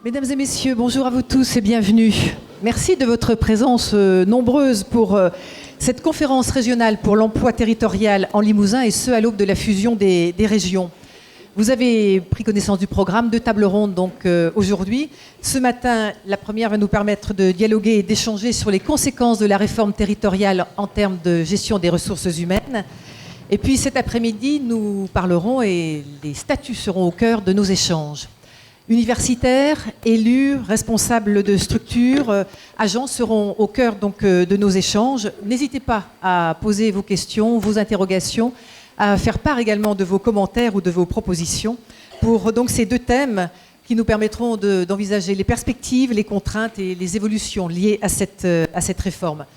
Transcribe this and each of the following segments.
Mesdames et messieurs, bonjour à vous tous et bienvenue. Merci de votre présence nombreuse pour cette conférence régionale pour l'emploi territorial en Limousin, et ce à l'aube de la fusion des régions. Vous avez pris connaissance du programme, 2 tables rondes donc aujourd'hui. Ce matin, la première va nous permettre de dialoguer et d'échanger sur les conséquences de la réforme territoriale en termes de gestion des ressources humaines. Et puis cet après-midi, nous parlerons et les statuts seront au cœur de nos échanges. Universitaires, élus, responsables de structures, agents seront au cœur donc de nos échanges. N'hésitez pas à poser vos questions, vos interrogations, à faire part également de vos commentaires ou de vos propositions pour donc ces 2 thèmes qui nous permettront d'envisager les perspectives, les contraintes et les évolutions liées à cette réforme.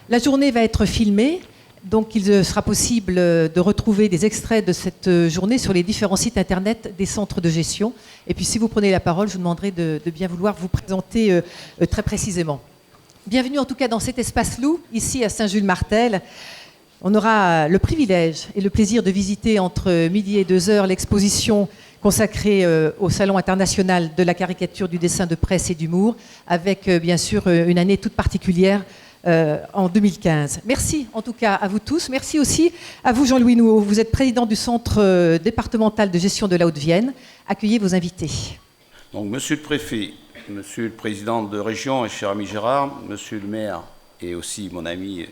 La journée va être filmée. Donc il sera possible de retrouver des extraits de cette journée sur les différents sites internet des centres de gestion. Et puis si vous prenez la parole, je vous demanderai de bien vouloir vous présenter très précisément. Bienvenue en tout cas dans cet espace loup, ici à Saint-Jules-Martel. On aura le privilège et le plaisir de visiter entre midi et 2h l'exposition consacrée au Salon international de la caricature, du dessin de presse et d'humour, avec bien sûr une année toute particulière en 2015. Merci en tout cas à vous tous. Merci aussi à vous Jean-Louis Nouaud. Vous êtes président du Centre départemental de gestion de la Haute-Vienne. Accueillez vos invités. Donc, Monsieur le Préfet, Monsieur le Président de région et cher ami Gérard, Monsieur le maire et aussi mon ami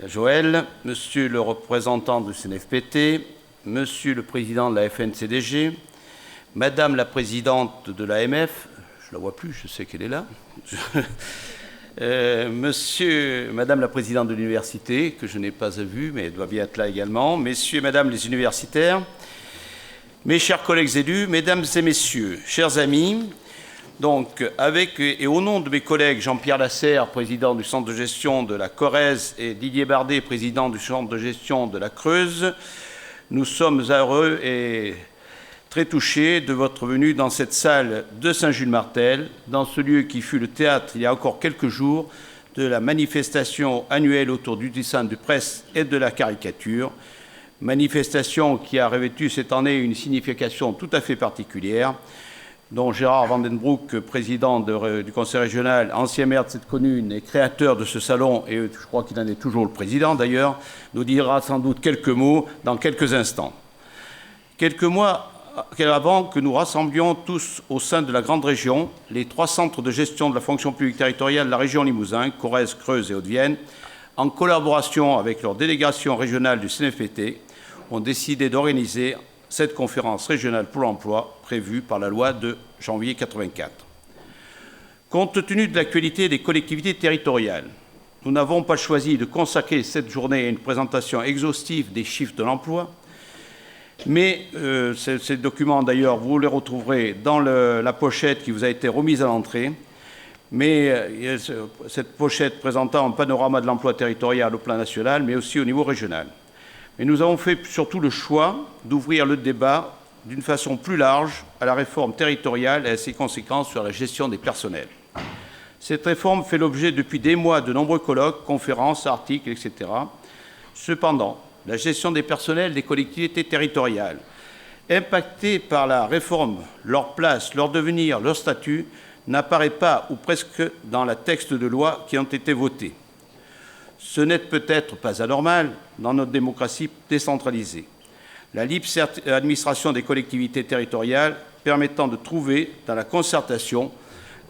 Joël, Monsieur le représentant du CNFPT, Monsieur le Président de la FNCDG, Madame la Présidente de l'AMF, je ne la vois plus, je sais qu'elle est là, Madame la Présidente de l'Université, que je n'ai pas vue, mais elle doit bien être là également, Messieurs et Madame les universitaires, mes chers collègues élus, Mesdames et Messieurs, chers amis, donc avec et au nom de mes collègues Jean-Pierre Lasserre, président du centre de gestion de la Corrèze, et Didier Bardet, président du centre de gestion de la Creuse, nous sommes heureux et très touché de votre venue dans cette salle de Saint-Jules-Martel, dans ce lieu qui fut le théâtre, il y a encore quelques jours, de la manifestation annuelle autour du dessin de presse et de la caricature, manifestation qui a revêtu cette année une signification tout à fait particulière, dont Gérard Vandenbroek, président du conseil régional, ancien maire de cette commune et créateur de ce salon, et je crois qu'il en est toujours le président d'ailleurs, nous dira sans doute quelques mots dans quelques instants. Quelques mois avant que nous rassemblions tous au sein de la grande région, les 3 centres de gestion de la fonction publique territoriale de la région Limousin, Corrèze, Creuse et Haute-Vienne, en collaboration avec leur délégation régionale du CNFPT, ont décidé d'organiser cette conférence régionale pour l'emploi prévue par la loi de janvier 1984. Compte tenu de l'actualité des collectivités territoriales, nous n'avons pas choisi de consacrer cette journée à une présentation exhaustive des chiffres de l'emploi, mais ces documents, d'ailleurs, vous les retrouverez dans la pochette qui vous a été remise à l'entrée. Mais cette pochette présentant un panorama de l'emploi territorial au plan national, mais aussi au niveau régional. Mais nous avons fait surtout le choix d'ouvrir le débat d'une façon plus large à la réforme territoriale et à ses conséquences sur la gestion des personnels. Cette réforme fait l'objet depuis des mois de nombreux colloques, conférences, articles, etc. Cependant, la gestion des personnels des collectivités territoriales, impactées par la réforme, leur place, leur devenir, leur statut, n'apparaît pas ou presque dans les textes de loi qui ont été votés. Ce n'est peut-être pas anormal dans notre démocratie décentralisée. La libre administration des collectivités territoriales permettant de trouver, dans la concertation,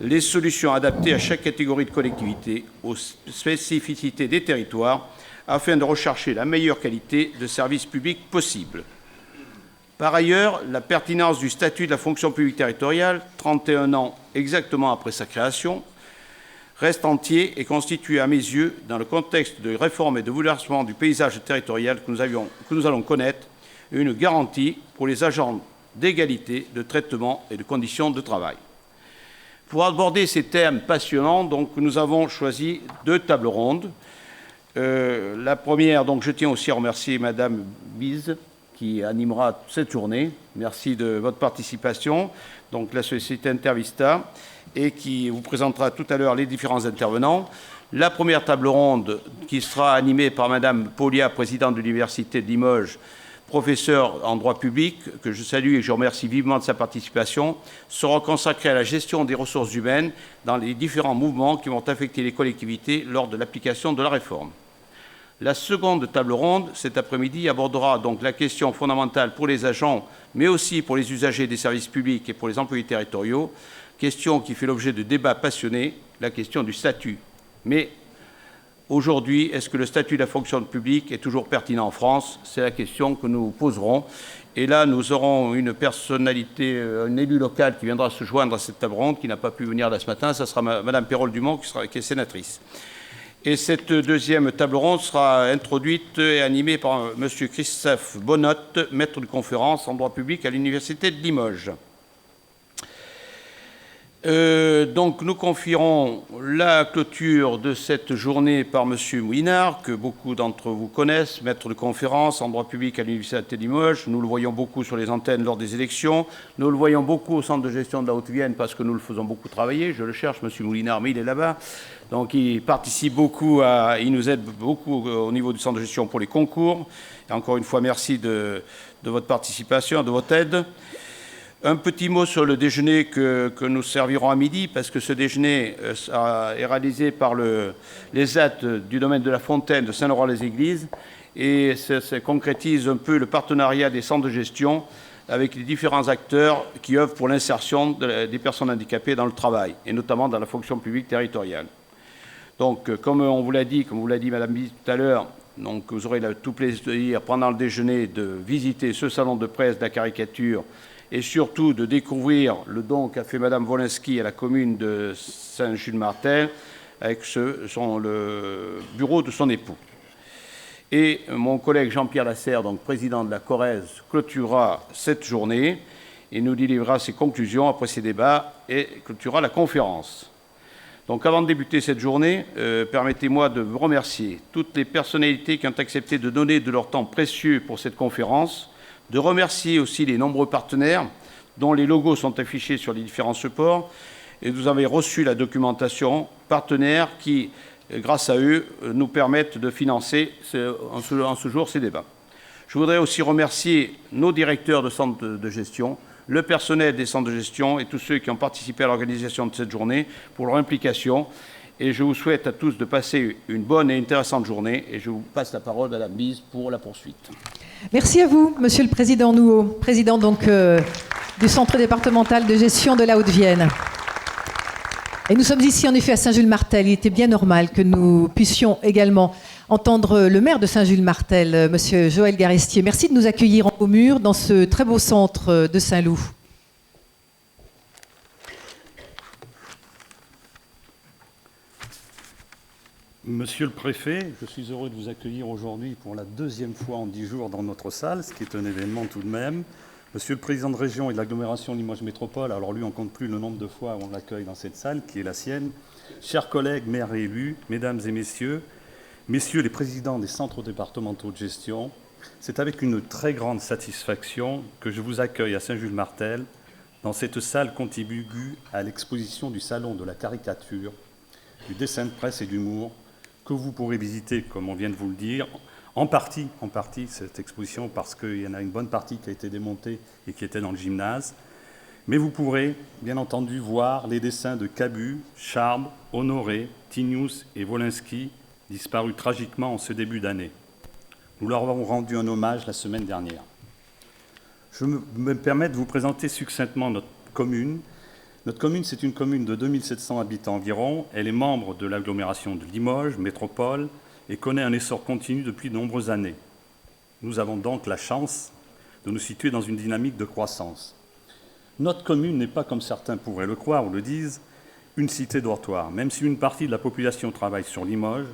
les solutions adaptées à chaque catégorie de collectivité, aux spécificités des territoires, afin de rechercher la meilleure qualité de service public possible. Par ailleurs, la pertinence du statut de la fonction publique territoriale, 31 ans exactement après sa création, reste entier et constitue à mes yeux, dans le contexte de réforme et de bouleversement du paysage territorial que nous allons connaître, une garantie pour les agents d'égalité de traitement et de conditions de travail. Pour aborder ces thèmes passionnants, donc, nous avons choisi 2 tables rondes. La première, donc, je tiens aussi à remercier Madame Bise, qui animera cette journée. Merci de votre participation. Donc, la société Intervista, et qui vous présentera tout à l'heure les différents intervenants. La première table ronde, qui sera animée par Madame Paulia, présidente de l'Université de Limoges, professeur en droit public, que je salue et que je remercie vivement de sa participation, sera consacrée à la gestion des ressources humaines dans les différents mouvements qui vont affecter les collectivités lors de l'application de la réforme. La seconde table ronde, cet après-midi, abordera donc la question fondamentale pour les agents, mais aussi pour les usagers des services publics et pour les employés territoriaux, question qui fait l'objet de débats passionnés, la question du statut. Mais aujourd'hui, est-ce que le statut de la fonction publique est toujours pertinent en France? C'est la question que nous poserons. Et là, nous aurons une personnalité, un élu local qui viendra se joindre à cette table ronde, qui n'a pas pu venir là ce matin. Ce sera Mme Pérol-Dumont, qui est sénatrice. Et cette deuxième table ronde sera introduite et animée par M. Christophe Bonnotte, maître de conférence en droit public à l'Université de Limoges. Donc nous confierons la clôture de cette journée par M. Mouinard, que beaucoup d'entre vous connaissent, maître de conférence en droit public à l'Université de Limoges. Nous le voyons beaucoup sur les antennes lors des élections. Nous le voyons beaucoup au centre de gestion de la Haute-Vienne parce que nous le faisons beaucoup travailler. Je le cherche, M. Mouinard, mais il est là-bas. Donc il participe beaucoup, il nous aide beaucoup au niveau du centre de gestion pour les concours. Et encore une fois, merci de votre participation, de votre aide. Un petit mot sur le déjeuner que nous servirons à midi, parce que ce déjeuner est réalisé par les AT du domaine de la Fontaine de Saint-Laurent-les-Églises, et ça concrétise un peu le partenariat des centres de gestion avec les différents acteurs qui œuvrent pour l'insertion des personnes handicapées dans le travail, et notamment dans la fonction publique territoriale. Donc, comme on vous l'a dit, comme vous l'a dit Mme Bise tout à l'heure, donc vous aurez tout plaisir pendant le déjeuner de visiter ce salon de presse de la caricature et surtout de découvrir le don qu'a fait Mme Wolinski à la commune de Saint-Jules-Martel avec le bureau de son époux. Et mon collègue Jean-Pierre Lasserre, donc président de la Corrèze, clôturera cette journée et nous délivrera ses conclusions après ces débats et clôturera la conférence. Donc avant de débuter cette journée, permettez-moi de vous remercier toutes les personnalités qui ont accepté de donner de leur temps précieux pour cette conférence, de remercier aussi les nombreux partenaires dont les logos sont affichés sur les différents supports, et vous avez reçu la documentation partenaire qui, grâce à eux, nous permettent de financer en ce jour ces débats. Je voudrais aussi remercier nos directeurs de centres de gestion, le personnel des centres de gestion et tous ceux qui ont participé à l'organisation de cette journée pour leur implication. Et je vous souhaite à tous de passer une bonne et intéressante journée. Et je vous passe la parole, Mme Bise, pour la poursuite. Merci à vous, Monsieur le Président Nouveau, président donc du Centre départemental de gestion de la Haute-Vienne. Et nous sommes ici en effet à Saint-Jules-Martel. Il était bien normal que nous puissions également entendre le maire de Saint-Jules-Martel, Monsieur Joël Garestier. Merci de nous accueillir en Saumur dans ce très beau centre de Saint-Loup. Monsieur le préfet, je suis heureux de vous accueillir aujourd'hui pour la deuxième fois en 10 jours dans notre salle, ce qui est un événement tout de même. Monsieur le président de région et de l'agglomération Limoges Métropole, alors lui on ne compte plus le nombre de fois où on l'accueille dans cette salle, qui est la sienne. Chers collègues, maires et élus, mesdames et messieurs les présidents des centres départementaux de gestion, c'est avec une très grande satisfaction que je vous accueille à Saint-Jules-Martel, dans cette salle contiguë à l'exposition du Salon de la caricature, du dessin de presse et d'humour, que vous pourrez visiter, comme on vient de vous le dire, en partie cette exposition, parce qu'il y en a une bonne partie qui a été démontée et qui était dans le gymnase. Mais vous pourrez, bien entendu, voir les dessins de Cabu, Charb, Honoré, Tinius et Wolinski, disparus tragiquement en ce début d'année. Nous leur avons rendu un hommage la semaine dernière. Je me permets de vous présenter succinctement notre commune. Notre commune, c'est une commune de 2700 habitants environ. Elle est membre de l'agglomération de Limoges, métropole, et connaît un essor continu depuis de nombreuses années. Nous avons donc la chance de nous situer dans une dynamique de croissance. Notre commune n'est pas, comme certains pourraient le croire ou le disent, une cité dortoir. Même si une partie de la population travaille sur Limoges,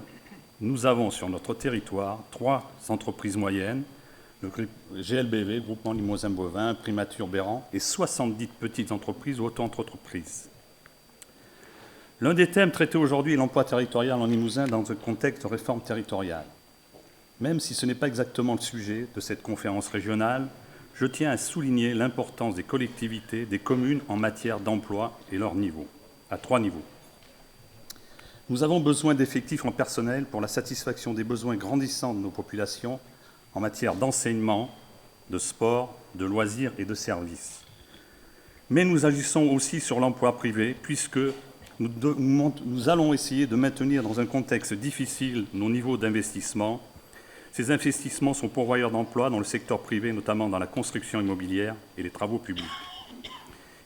nous avons sur notre territoire 3 entreprises moyennes, le GLBV, Groupement Limousin Bovin, Primature Béran, et 70 petites entreprises ou auto-entreprises. L'un des thèmes traités aujourd'hui est l'emploi territorial en Limousin dans un contexte de réforme territoriale. Même si ce n'est pas exactement le sujet de cette conférence régionale, je tiens à souligner l'importance des collectivités, des communes en matière d'emploi et leur niveau, à 3 niveaux. Nous avons besoin d'effectifs en personnel pour la satisfaction des besoins grandissants de nos populations en matière d'enseignement, de sport, de loisirs et de services. Mais nous agissons aussi sur l'emploi privé, puisque nous allons essayer de maintenir dans un contexte difficile nos niveaux d'investissement. Ces investissements sont pourvoyeurs d'emplois dans le secteur privé, notamment dans la construction immobilière et les travaux publics.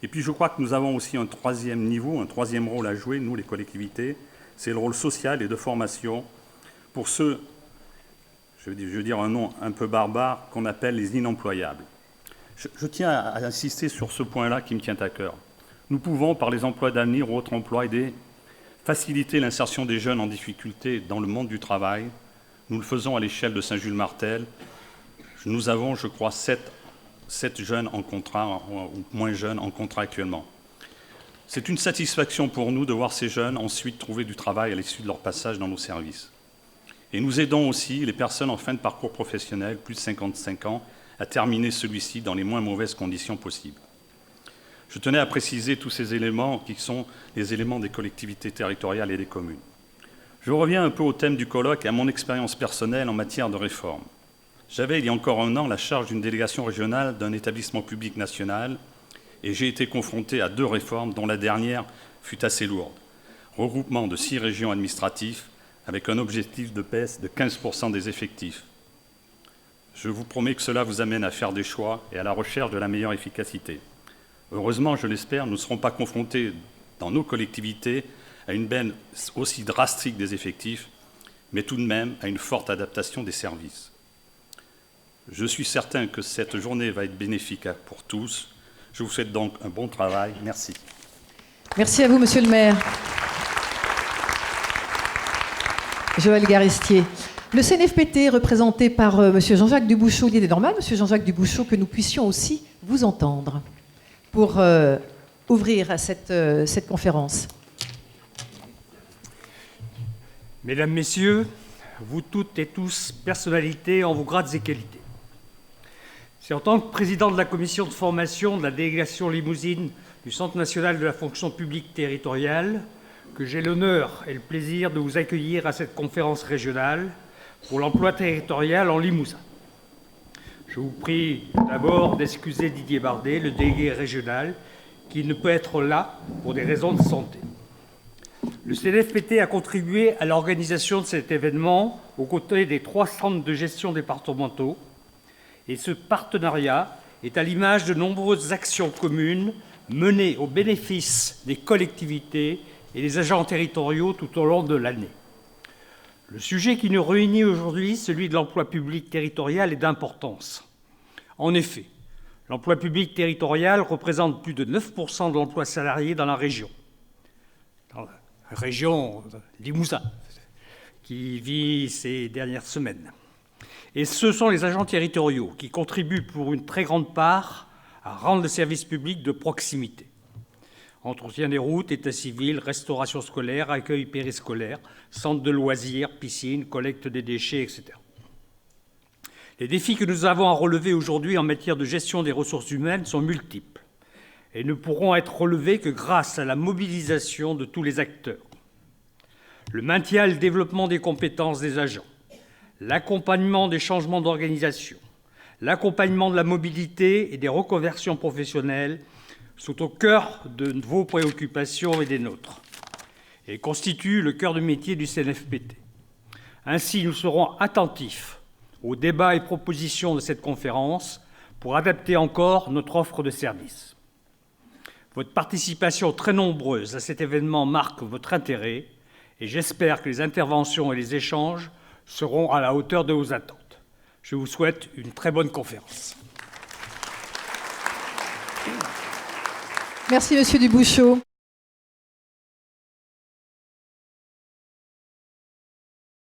Et puis je crois que nous avons aussi un troisième niveau, un troisième rôle à jouer, nous les collectivités, c'est le rôle social et de formation pour ceux, je veux dire un nom un peu barbare, qu'on appelle les inemployables. Je tiens à insister sur ce point-là qui me tient à cœur. Nous pouvons, par les emplois d'avenir ou autres emplois, faciliter l'insertion des jeunes en difficulté dans le monde du travail. Nous le faisons à l'échelle de Saint-Jules-Martel. Nous avons, je crois, 7 jeunes en contrat, ou moins jeunes en contrat actuellement. C'est une satisfaction pour nous de voir ces jeunes ensuite trouver du travail à l'issue de leur passage dans nos services. Et nous aidons aussi les personnes en fin de parcours professionnel, plus de 55 ans, à terminer celui-ci dans les moins mauvaises conditions possibles. Je tenais à préciser tous ces éléments qui sont les éléments des collectivités territoriales et des communes. Je reviens un peu au thème du colloque et à mon expérience personnelle en matière de réforme. J'avais, il y a encore un an, la charge d'une délégation régionale d'un établissement public national et j'ai été confronté à 2 réformes dont la dernière fut assez lourde. Regroupement de 6 régions administratives avec un objectif de baisse de 15% des effectifs. Je vous promets que cela vous amène à faire des choix et à la recherche de la meilleure efficacité. Heureusement, je l'espère, nous ne serons pas confrontés dans nos collectivités à une baisse aussi drastique des effectifs, mais tout de même à une forte adaptation des services. Je suis certain que cette journée va être bénéfique pour tous. Je vous souhaite donc un bon travail. Merci. Merci à vous, Monsieur le maire. Joël Garistier. Le CNFPT, représenté par Monsieur Jean-Jacques Dubouchot, il est normal, Monsieur Jean-Jacques Dubouchot, que nous puissions aussi vous entendre pour ouvrir à cette conférence. Mesdames, Messieurs, vous toutes et tous, personnalités en vos grades et qualités. C'est en tant que président de la commission de formation de la délégation limousine du Centre national de la fonction publique territoriale que j'ai l'honneur et le plaisir de vous accueillir à cette conférence régionale pour l'emploi territorial en Limousin. Je vous prie d'abord d'excuser Didier Bardet, le délégué régional, qui ne peut être là pour des raisons de santé. Le CNFPT a contribué à l'organisation de cet événement aux côtés des 3 centres de gestion départementaux et ce partenariat est à l'image de nombreuses actions communes menées au bénéfice des collectivités et des agents territoriaux tout au long de l'année. Le sujet qui nous réunit aujourd'hui, celui de l'emploi public territorial, est d'importance. En effet, l'emploi public territorial représente plus de 9% de l'emploi salarié dans la région. Dans la région Limousin, qui vit ces dernières semaines. Et ce sont les agents territoriaux qui contribuent pour une très grande part à rendre le service public de proximité. Entretien des routes, état civil, restauration scolaire, accueil périscolaire, centres de loisirs, piscines, collecte des déchets, etc. Les défis que nous avons à relever aujourd'hui en matière de gestion des ressources humaines sont multiples et ne pourront être relevés que grâce à la mobilisation de tous les acteurs. Le maintien et le développement des compétences des agents, l'accompagnement des changements d'organisation, l'accompagnement de la mobilité et des reconversions professionnelles sont au cœur de vos préoccupations et des nôtres et constituent le cœur de métier du CNFPT. Ainsi, nous serons attentifs aux débats et propositions de cette conférence pour adapter encore notre offre de services. Votre participation très nombreuse à cet événement marque votre intérêt et j'espère que les interventions et les échanges seront à la hauteur de vos attentes. Je vous souhaite une très bonne conférence. Merci, Monsieur Dubouchot.